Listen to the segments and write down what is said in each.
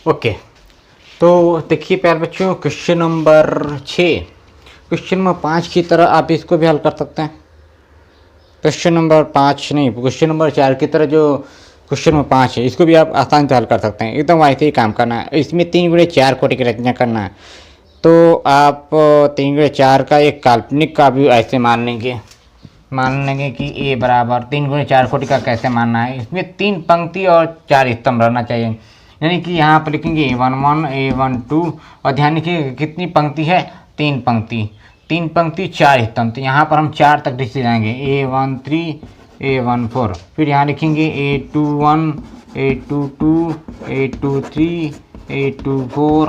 Okay, तो देखिए प्यारे बच्चों, क्वेश्चन नंबर 6 क्वेश्चन नंबर 5 की तरह आप इसको भी हल कर सकते हैं। क्वेश्चन नंबर 5 नहीं, क्वेश्चन नंबर 4 की तरह जो क्वेश्चन नंबर 5 है इसको भी आप आसानी से हल कर सकते हैं। एकदम वैसे ही काम करना है। इसमें 3 गुणे 4 कोटि की रचना करना है। तो आप 3 गुणे 4 का एक काल्पनिक का भी ऐसे मान लेंगे कि ए बराबर 3 गुणे 4 कोटि का कैसे मानना है। इसमें 3 पंक्ति और 4 स्तंभ रहना चाहिए। यानी कि यहाँ पर लिखेंगे A11 A12 और ध्यान रखिए कितनी पंक्ति है, 3 पंक्ति, 3 पंक्ति 4 स्तंभ। तो यहाँ पर हम 4 तक डिस्ट्री जाएंगे, A13 A14, फिर यहाँ लिखेंगे A21 A22 A23 A24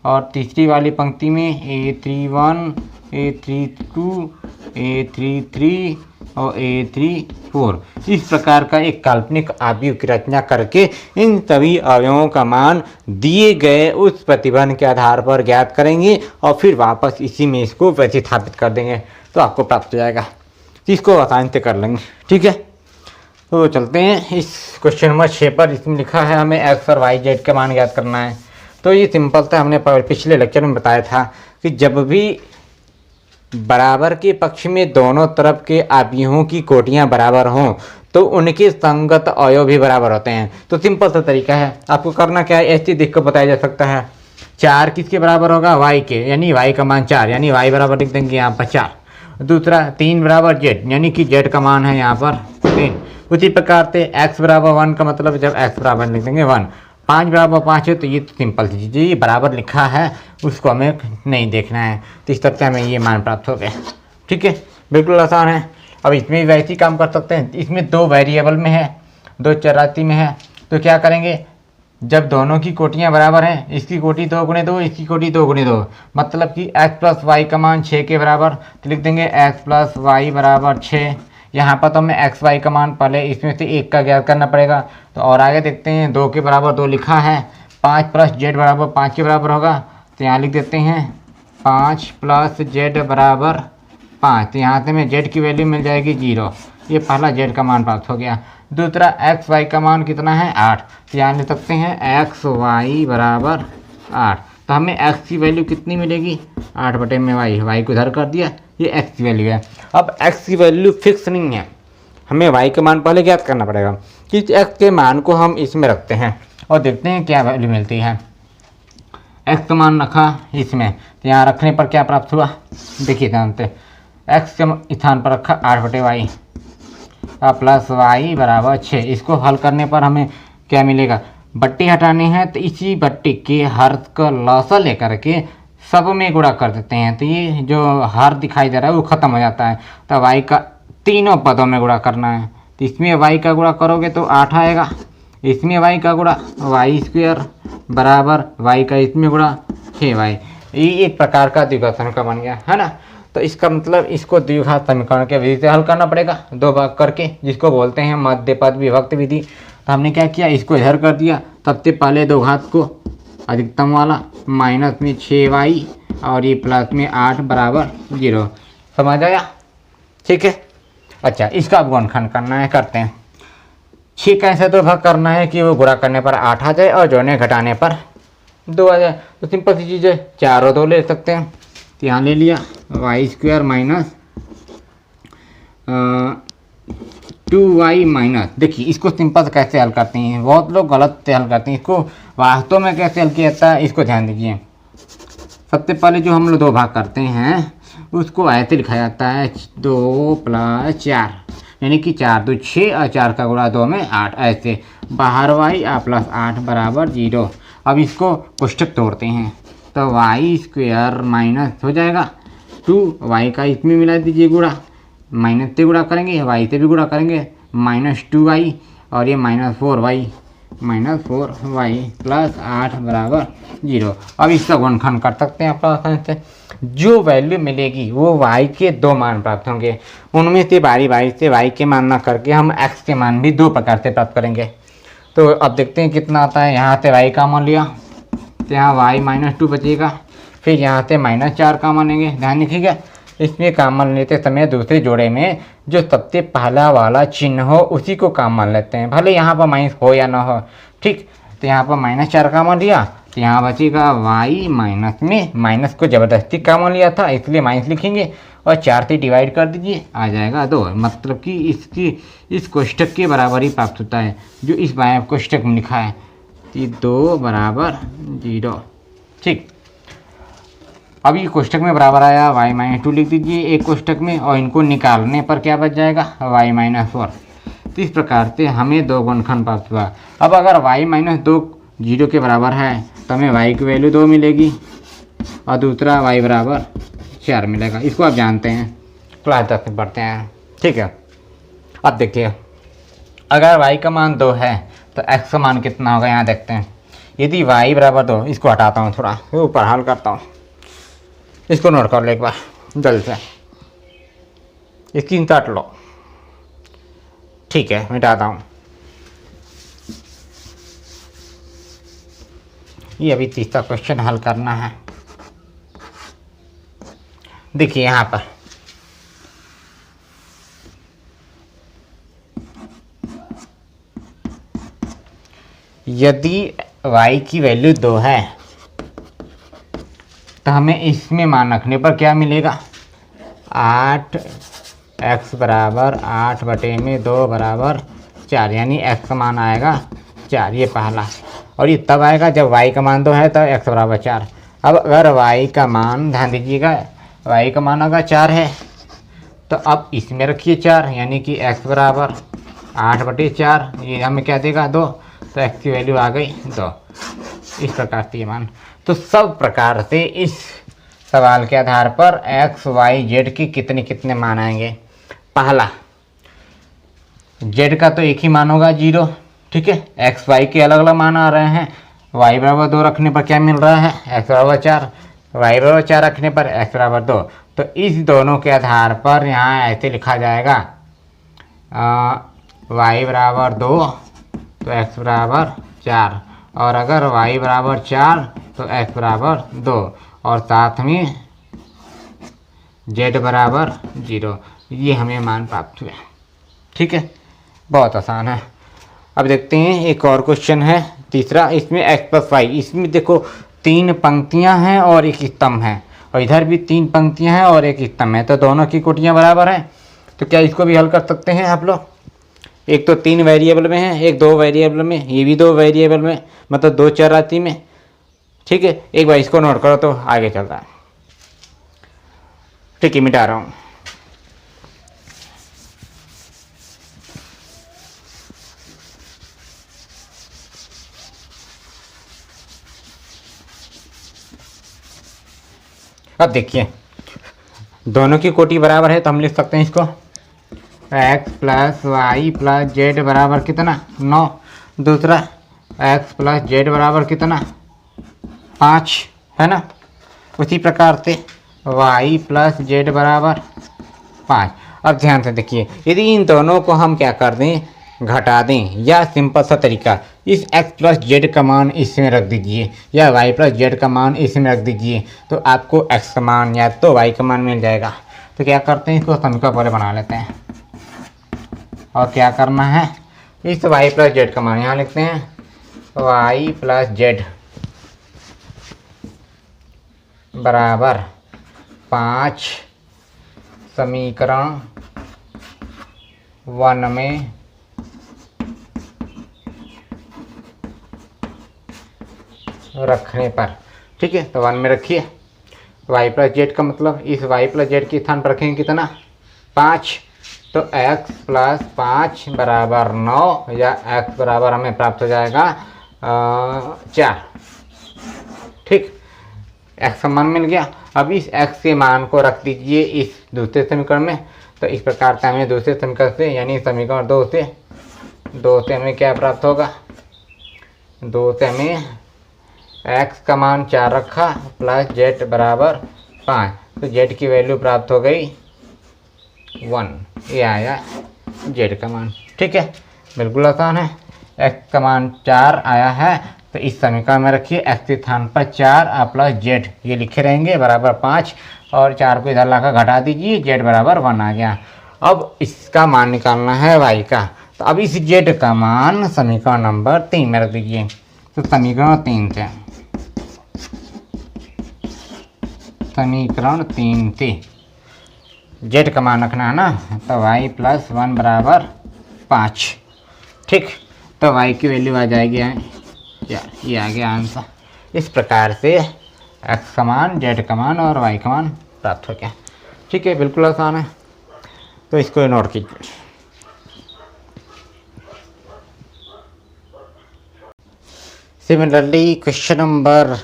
और तीसरी वाली पंक्ति में A31 A32 A33 और A34। इस प्रकार का एक काल्पनिक अवयव की रचना करके इन सभी अवयवों का मान दिए गए उस प्रतिबंध के आधार पर ज्ञात करेंगे और फिर वापस इसी में इसको प्रतिस्थापित कर देंगे तो आपको प्राप्त हो जाएगा। इसको आसानी से कर लेंगे, ठीक है। तो चलते हैं इस क्वेश्चन नंबर 6 पर। इसमें लिखा है हमें एक्स और वाई जेड का मान ज्ञात करना है। तो ये सिंपल था, हमने पिछले लेक्चर में बताया था कि जब भी बराबर के पक्ष में दोनों तरफ के अवयवों की कोटियां बराबर हों तो उनके संगत अवयव भी बराबर होते हैं। तो सिंपल सा तरीका है, आपको करना क्या है, ऐसे देख कर बताया जा सकता है। 4 किसके बराबर होगा, वाई के, यानी वाई का मान 4, यानी वाई बराबर लिख देंगे यहाँ पर 4। दूसरा 3 बराबर जेड, यानी कि जेड का मान है यहाँ पर 3। उसी प्रकार से x बराबर 1 का मतलब जब x बराबर लिख देंगे 1। 5 बराबर 5 है तो ये सिंपल सी चीज़ है, ये बराबर लिखा है उसको हमें नहीं देखना है। तो इस तरह से हमें ये मान प्राप्त हो गया, ठीक है, बिल्कुल आसान है। अब इसमें भी वैसे ही काम कर सकते हैं। इसमें 2 वेरिएबल में है, 2 चराती में है, तो क्या करेंगे, जब दोनों की कोटियां बराबर हैं, इसकी कोटि 2 गुणे 2, इसकी कोटि 2 गुणे 2, मतलब कि x प्लस वाई का मान 6 के बराबर, तो लिख देंगे x प्लस वाई बराबर 6। यहाँ पर तो हमें एक्स वाई का मान पहले इसमें से एक का ज्ञात करना पड़ेगा। तो और आगे देखते हैं, 2 के बराबर 2 लिखा है, 5 प्लस जेड बराबर 5 के बराबर होगा, तो यहाँ लिख देते हैं 5 प्लस जेड बराबर 5। तो यहाँ से हमें जेड की वैल्यू मिल जाएगी 0। ये पहला जेड का मान प्राप्त हो गया। दूसरा एक्स वाई का मान कितना है, 8। तो यहाँ लिख सकते हैं एक्स वाई बराबर 8। तो हमें एक्स की वैल्यू कितनी मिलेगी, 8 बटे में वाई को इधर कर दिया, ये एक्स की वैल्यू है। अब एक्स की वैल्यू फिक्स नहीं है, हमें वाई का मान पहले ज्ञात करना पड़ेगा कि एक्स के मान को हम इसमें रखते हैं और देखते हैं क्या वैल्यू मिलती है। एक्स का मान रखा इसमें, तो यहाँ रखने पर क्या प्राप्त हुआ, देखिए ध्यान से, एक्स के स्थान पर रखा 8 बटे वाई प्लस वाई बराबर 6। इसको हल करने पर हमें क्या मिलेगा, बट्टी हटाने हैं तो इसी बट्टी के हर का लौसा लेकर के सब में गुणा कर देते हैं, तो ये जो हर दिखाई दे रहा है वो ख़त्म हो जाता है। तो वाई का तीनों पदों में गुणा करना है, तो इसमें वाई का गुणा करोगे तो 8 आएगा, इसमें वाई का गुणा वाई स्क्वायर बराबर वाई का इसमें गुणा 6y। ये एक प्रकार का द्विघात समीकरण बन गया है ना। तो इसका मतलब इसको द्विघात समीकरण के विधि से हल करना पड़ेगा, 2 भाग करके, जिसको बोलते हैं मध्य पद विभक्त विधि। तो हमने क्या किया, इसको इधर कर दिया, सबसे पहले 2 घात को अधिकतम वाला माइनस में 6y और ये प्लस में 8 बराबर 0। समझ आया, ठीक है। अच्छा, इसका अब गुणनखंड करना है, करते हैं। 6 का ऐसे 2 भाग करना है कि वो गुणा करने पर 8 आ जाए और जोड़ने घटाने पर 2 आ जाए। तो सिंपल सी चीज़ है, 4 और 2 ले सकते हैं, तो यहाँ ले लिया Y square minus 2y minus. देखिए इसको सिंपल से कैसे हल करते हैं, बहुत लोग गलत से हल करते हैं। इसको वास्तव में कैसे हल किया जाता है, इसको ध्यान दीजिए। सबसे पहले जो हम लोग 2 भाग करते हैं उसको ऐसे लिखा जाता है 2 + 4, यानी कि 4 2 6 और 4 का गुणा 2 में 8, ऐसे बाहर वाई प्लस 8 बराबर 0। अब इसको कोष्ठक तोड़ते हैं तो वाई स्क्वायर माइनस हो जाएगा 2y का इसमें मिला दीजिए गुणा, माइनस से गुणा करेंगे, वाई से भी गुणा करेंगे, -2y और ये -4y प्लस 8 बराबर 0। अब इसका गुणनखंड कर सकते हैं आप आसानी से। जो वैल्यू मिलेगी वो y के 2 मान प्राप्त होंगे, उनमें से बारी बारी से y के मान ना करके हम x के मान भी 2 प्रकार से प्राप्त करेंगे। तो अब देखते हैं कितना आता है। यहाँ से y का मान लिया तो यहाँ y -2 बचेगा, फिर यहाँ से -4 का मान लेंगे। ध्यान रखिएगा, इसमें कामन लेते समय दूसरे जोड़े में जो सबसे पहला वाला चिन्ह हो उसी को कामन लेते हैं, भले यहाँ पर माइनस हो या ना हो, ठीक। तो यहाँ पर -4 कॉमन लिया तो यहाँ बचेगा y माइनस में माइनस को ज़बरदस्ती कॉमन लिया था इसलिए माइनस लिखेंगे और 4 से डिवाइड कर दीजिए आ जाएगा 2। मतलब कि इस कोष्ठक के बराबर ही प्राप्त होता है जो इस कोष्ठक में लिखा है कि 2 बराबर 0। ठीक, अब ये कोष्ठक में बराबर आया y-2 लिख दीजिए एक कोष्ठक में और इनको निकालने पर क्या बच जाएगा y-4। तो इस प्रकार से हमें 2 गुणनखंड प्राप्त हुआ। अब अगर y-2 0 के बराबर है तो हमें y की वैल्यू 2 मिलेगी और दूसरा y बराबर 4 मिलेगा। इसको आप जानते हैं, क्लास 10 में पढ़ते हैं। ठीक है, अब देखिए अगर y का मान 2 है तो x का मान कितना होगा, यहाँ देखते हैं। यदि y बराबर 2, इसको हटाता हूँ थोड़ा, ऊपर हल करता हूँ, इसको नोट कर लो एक बार जल्द से, स्क्रीनशॉट लो। ठीक है, मिटाता हूँ। ये अभी तीसरा क्वेश्चन हल करना है। देखिए यहाँ पर यदि y की वैल्यू 2 है तो हमें इसमें मान रखने पर क्या मिलेगा 8x बराबर 8/2 बराबर 4, यानी x का मान आएगा 4। ये पहला, और ये तब आएगा जब y का मान 2 है तो x बराबर 4। अब अगर y का मान, ध्यान दीजिएगा, y का मान अगर 4 है तो अब इसमें रखिए 4, यानी कि x बराबर 8/4, ये हमें क्या देगा 2, तो x की वैल्यू आ गई 2। इस प्रकार से ये मान, तो सब प्रकार से इस सवाल के आधार पर x, y, z के कितने कितने मान आएंगे। पहला, z का तो एक ही मान होगा 0। ठीक है, x, y के अलग अलग मान आ रहे हैं। y बराबर 2 रखने पर क्या मिल रहा है, x बराबर 4, y बराबर 4 रखने पर x बराबर 2। तो इस दोनों के आधार पर यहाँ ऐसे लिखा जाएगा y बराबर 2 तो x बराबर 4, और अगर y बराबर 4 तो x बराबर 2, और साथ में z बराबर 0। ये हमें मान प्राप्त हुए। ठीक है, बहुत आसान है। अब देखते हैं एक और क्वेश्चन है तीसरा, इसमें x + y, इसमें देखो 3 पंक्तियां हैं और एक स्तंभ है, और इधर भी 3 पंक्तियां हैं और एक स्तंभ है, तो दोनों की कोटियां बराबर हैं। तो क्या इसको भी हल कर सकते हैं आप लोग। एक तो 3 वेरिएबल में है, एक 2 वेरिएबल में, ये भी 2 वेरिएबल में, मतलब 2 चरराशि में। ठीक है, एक बार इसको नोट करो तो आगे चलता है। ठीक है, मिटा रहा हूँ। अब देखिए दोनों की कोटि बराबर है तो हम लिख सकते हैं इसको x + y + z बराबर कितना 9, दूसरा x + z बराबर कितना 5, है ना। उसी प्रकार से y + z बराबर 5। अब ध्यान से देखिए, यदि इन दोनों को हम क्या कर दें, घटा दें, या सिंपल सा तरीका, इस x + z का मान इसमें रख दीजिए या y + z का मान इसमें रख दीजिए, तो आपको x का मान या तो y का मान मिल जाएगा। तो क्या करते हैं, इसको समीकरण पहले बना लेते हैं, और क्या करना है, इस y + z का मान यहाँ लिखते हैं, y + z बराबर 5 समीकरण 1 में रखने पर। ठीक है, तो 1 में रखिए, y + z का मतलब इस y + z के स्थान पर रखेंगे कितना 5, तो x + 5 बराबर 9, या x बराबर हमें प्राप्त हो जाएगा 4। ठीक, x का मान मिल गया। अब इस x के मान को रख दीजिए इस दूसरे समीकरण में, तो इस प्रकार से हमें दूसरे समीकरण से, यानी समीकरण 2 से हमें क्या प्राप्त होगा, 2 से हमें x का मान 4 रखा प्लस z बराबर 5, तो z की वैल्यू प्राप्त हो गई 1। ये आया z का मान। ठीक है, बिल्कुल आसान है। x का मान 4 आया है, तो इस समीकरण में रखिए x के स्थान पर 4 प्लस z, ये लिखे रहेंगे बराबर 5, और 4 को इधर लाकर घटा दीजिए, z बराबर 1 आ गया। अब इसका मान निकालना है y का, तो अब इस z का मान समीकरण नंबर 3 में रख दीजिए। तो समीकरण 3 से, समीकरण 3 से जेड का मान रखना है ना, तो y + 1 बराबर 5। ठीक, तो y की वैल्यू आ जाएगी ये आ गया आंसर। इस प्रकार से x का मान, z का मान और y का मान प्राप्त हो गया। ठीक है, बिल्कुल आसान है, तो इसको नोट कीजिए। सिमिलरली क्वेश्चन नंबर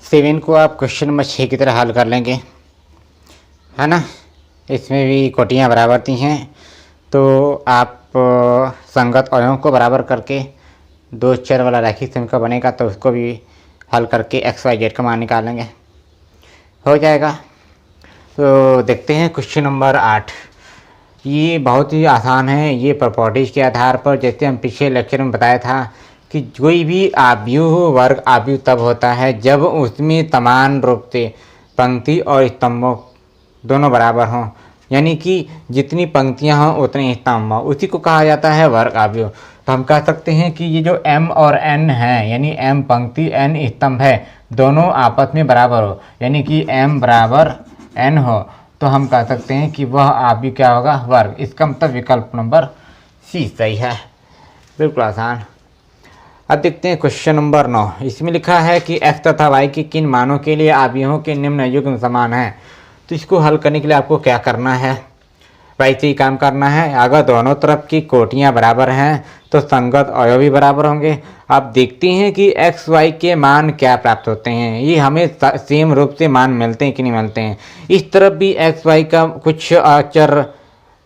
7 को आप क्वेश्चन नंबर 6 की तरह हल कर लेंगे, है ना। इसमें भी कोटियाँ बराबर थी हैं, तो आप संगत अवयवों को बराबर करके 2 चर वाला रैखिक समीकरण बनेगा, तो उसको भी हल करके x y z का मान निकालेंगे, हो जाएगा। तो देखते हैं क्वेश्चन नंबर 8। ये बहुत ही आसान है। ये प्रॉपर्टीज़ के आधार पर, जैसे हम पिछले लेक्चर में बताया था कि कोई भी आव्यूह वर्ग आव्यूह तब होता है जब उसमें समान रूप से पंक्ति और स्तंभों दोनों बराबर हों, यानी कि जितनी पंक्तियां हों उतने स्तंभ हों, उसी को कहा जाता है वर्ग आव्यूह। तो हम कह सकते हैं कि ये जो m और n है, यानी m पंक्ति n स्तंभ है, दोनों आपस में बराबर हो, यानी कि m बराबर n हो, तो हम कह सकते हैं कि वह आव्यूह क्या होगा, वर्ग। इसका मतलब विकल्प नंबर सी सही है, बिल्कुल आसान। अब देखते हैं क्वेश्चन नंबर 9। इसमें लिखा है कि x तथा y के किन मानों के लिए आव्यूहों के निम्न युग्म समान है। तो इसको हल करने के लिए आपको क्या करना है, वैसे ही काम करना है। अगर दोनों तरफ की कोटियां बराबर हैं तो संगत अवयव भी बराबर होंगे। अब देखते हैं कि x y के मान क्या प्राप्त होते हैं, ये हमें सेम रूप से मान मिलते हैं कि नहीं मिलते हैं। इस तरफ भी x y का कुछ अचर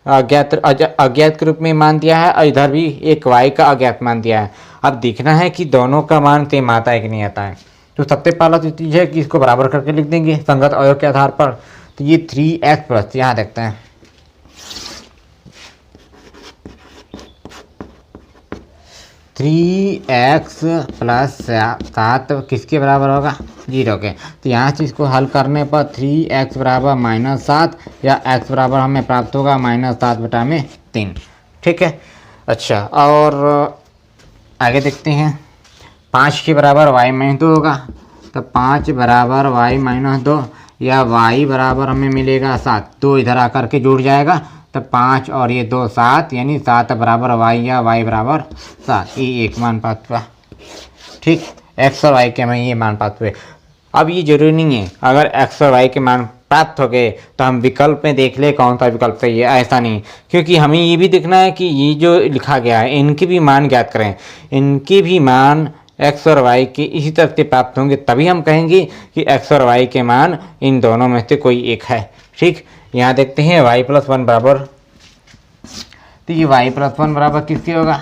अज्ञात के रूप में मान दिया है, और इधर भी एक y का अज्ञात मान दिया है। अब देखना है कि दोनों का मान सेम आता है कि नहीं आता है। तो सबसे पहला जो चीज़ है कि इसको बराबर करके लिख देंगे संगत अवयव के आधार पर। तो ये 3x प्लस, यहाँ देखते हैं 3x प्लस 7 किसके बराबर होगा, 0 के। तो यहाँ से इसको हल करने पर 3x बराबर -7 या x बराबर हमें प्राप्त होगा -7/3। ठीक है, अच्छा, और आगे देखते हैं। 5 के बराबर y-2 होगा, तो 5 बराबर y-2 या y बराबर हमें मिलेगा 7। 2 इधर आकर के जुड़ जाएगा, तो 5 और ये 2 7, यानी 7 बराबर y या y बराबर 7। ये एक मान प्राप्त हुआ। ठीक, x और y के हमें ये मान प्राप्त हुए। अब ये जरूरी नहीं है अगर x और y के मान प्राप्त हो गए तो हम विकल्प में देख ले कौन सा विकल्प सही है, ऐसा नहीं, क्योंकि हमें ये भी देखना है कि ये जो लिखा गया है इनके भी मान ज्ञात करें। इनके भी मान x और y के इसी तरह से प्राप्त होंगे, तभी हम कहेंगे कि x और y के मान इन दोनों में से कोई एक है। ठीक, यहाँ देखते हैं y + 1 बराबर, तो ये y + 1 बराबर किसके होगा,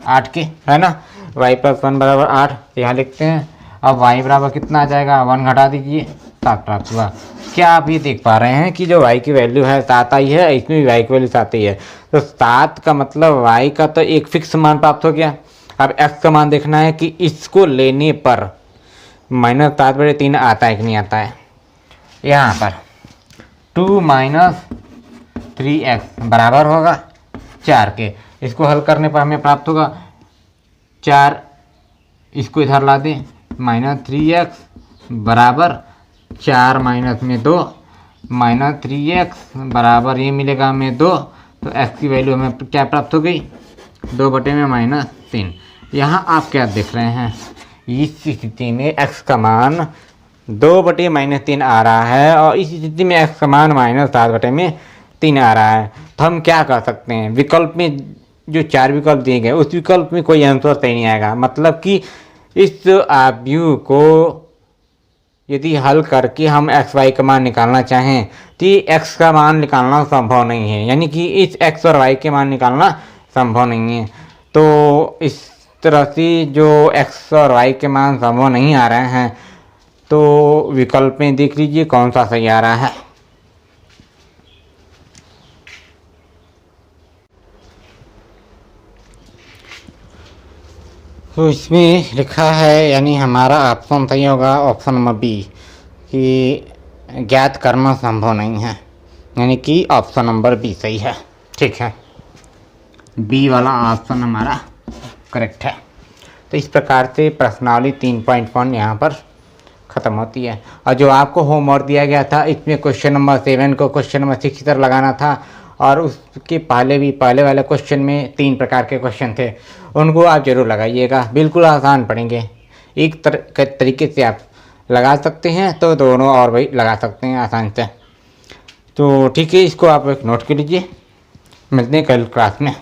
8 के, है ना। y + 1 बराबर 8, यहाँ लिखते हैं। अब y बराबर कितना आ जाएगा, 1 घटा दीजिए, 7 प्राप्त हुआ। क्या आप ये देख पा रहे हैं कि जो y की वैल्यू है 7 आई है, इसमें भी y की वैल्यू 7 आई है, तो 7 का मतलब y का तो एक फिक्स मान प्राप्त हो गया। अब x का मान देखना है कि इसको लेने पर -7/3 आता है कि नहीं आता है। यहाँ पर 2 - 3x बराबर होगा 4 के। इसको हल करने पर हमें प्राप्त होगा 4, इसको इधर ला दें, -3x बराबर 4 - 2, -3x बराबर ये मिलेगा हमें 2। तो x की वैल्यू हमें क्या प्राप्त हो गई, 2/-3। यहाँ आप क्या देख रहे हैं, इस स्थिति में x का मान 2/-3 आ रहा है, और इस स्थिति में x का मान -7/3 आ रहा है। तो हम क्या कर सकते हैं, विकल्प में जो 4 विकल्प दिए गए उस विकल्प में कोई आंसर सही नहीं आएगा। मतलब कि इस आव्यूह को यदि हल करके हम x y का मान निकालना चाहें तो ये x का मान निकालना संभव नहीं है, यानी कि इस x और y के मान निकालना संभव नहीं है। तो इस तरह से जो x और y के मान संभव नहीं आ रहे हैं, तो विकल्प में देख लीजिए कौन सा सही आ रहा है। तो इसमें लिखा है, यानी हमारा ऑप्शन सही होगा ऑप्शन नंबर बी, कि ज्ञात करना संभव नहीं है, यानी कि ऑप्शन नंबर बी सही है। ठीक है, बी वाला ऑप्शन हमारा करेक्ट है। तो इस प्रकार से प्रश्नावली 3.1 यहाँ पर ख़त्म होती है। और जो आपको होमवर्क दिया गया था इसमें क्वेश्चन नंबर 7 को क्वेश्चन नंबर 6 की तरह लगाना था, और उसके पहले वाले क्वेश्चन में 3 प्रकार के क्वेश्चन थे, उनको आप ज़रूर लगाइएगा। बिल्कुल आसान पढ़ेंगे, एक तरीके से आप लगा सकते हैं तो दोनों और भी लगा सकते हैं आसान से। तो ठीक है, इसको आप एक नोट कर लीजिए। मिलते हैं कल क्लास में।